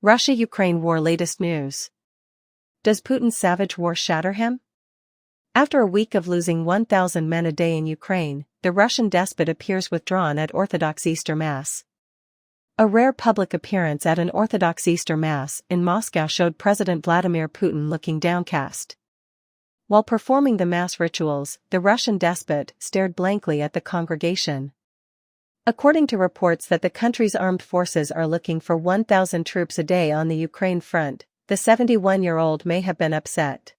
Russia-Ukraine war latest news. Does Putin's savage war shatter him? After a week of losing 1,000 men a day in Ukraine, the Russian despot appears withdrawn at Orthodox Easter Mass. A rare public appearance at an Orthodox Easter Mass in Moscow showed President Vladimir Putin looking downcast. While performing the Mass rituals, the Russian despot stared blankly at the congregation. According to reports that the country's armed forces are looking for 1,000 troops a day on the Ukraine front, the 71-year-old may have been upset.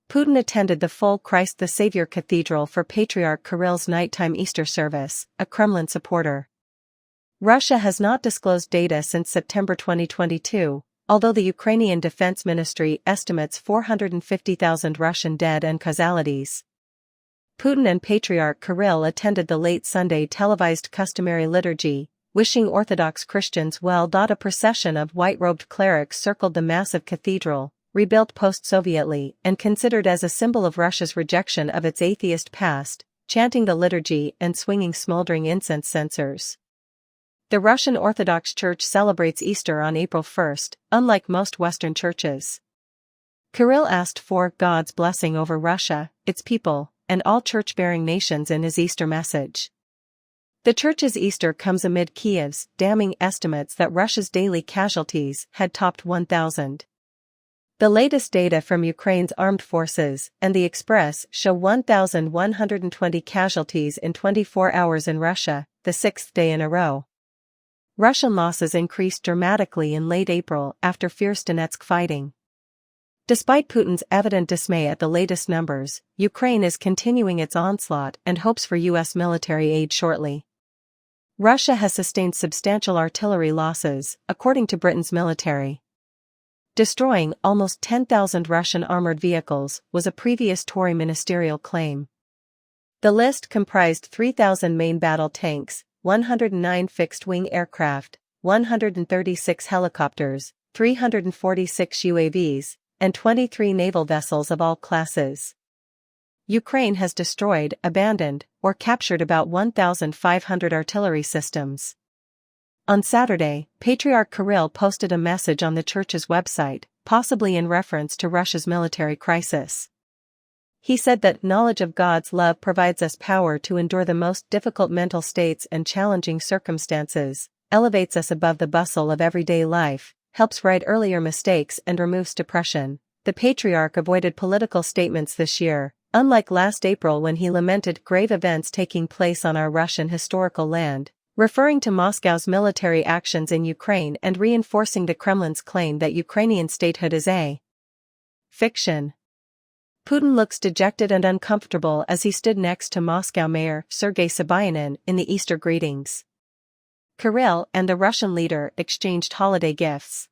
Putin attended the full Christ the Savior Cathedral for Patriarch Kirill's nighttime Easter service, a Kremlin supporter. Russia has not disclosed data since September 2022, although the Ukrainian Defense Ministry estimates 450,000 Russian dead and casualties. Putin and Patriarch Kirill attended the late Sunday televised customary liturgy, wishing Orthodox Christians well. A procession of white-robed clerics circled the massive cathedral, rebuilt post-Sovietly and considered as a symbol of Russia's rejection of its atheist past, chanting the liturgy and swinging smoldering incense censers. The Russian Orthodox Church celebrates Easter on April 1, unlike most Western churches. Kirill asked for God's blessing over Russia, its people, and all church-bearing nations in his Easter message. The church's Easter comes amid Kiev's damning estimates that Russia's daily casualties had topped 1,000. The latest data from Ukraine's armed forces and the Express show 1,120 casualties in 24 hours in Russia, the sixth day in a row. Russian losses increased dramatically in late April after fierce Donetsk fighting. Despite Putin's evident dismay at the latest numbers, Ukraine is continuing its onslaught and hopes for U.S. military aid shortly. Russia has sustained substantial artillery losses, according to Britain's military. Destroying almost 10,000 Russian armored vehicles was a previous Tory ministerial claim. The list comprised 3,000 main battle tanks, 109 fixed-wing aircraft, 136 helicopters, 346 UAVs, and 23 naval vessels of all classes. Ukraine has destroyed, abandoned, or captured about 1,500 artillery systems. On Saturday, Patriarch Kirill posted a message on the church's website, possibly in reference to Russia's military crisis. He said that knowledge of God's love provides us power to endure the most difficult mental states and challenging circumstances, elevates us above the bustle of everyday life, helps right earlier mistakes and removes depression. The Patriarch avoided political statements this year, unlike last April when he lamented grave events taking place on our Russian historical land, referring to Moscow's military actions in Ukraine and reinforcing the Kremlin's claim that Ukrainian statehood is a fiction. Putin looks dejected and uncomfortable as he stood next to Moscow Mayor Sergei Sobyanin in the Easter greetings. Kirill and the Russian leader exchanged holiday gifts.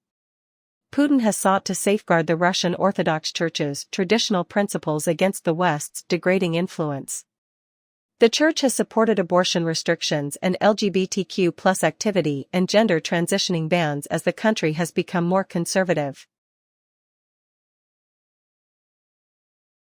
Putin has sought to safeguard the Russian Orthodox Church's traditional principles against the West's degrading influence. The Church has supported abortion restrictions and LGBTQ+ activity and gender transitioning bans as the country has become more conservative.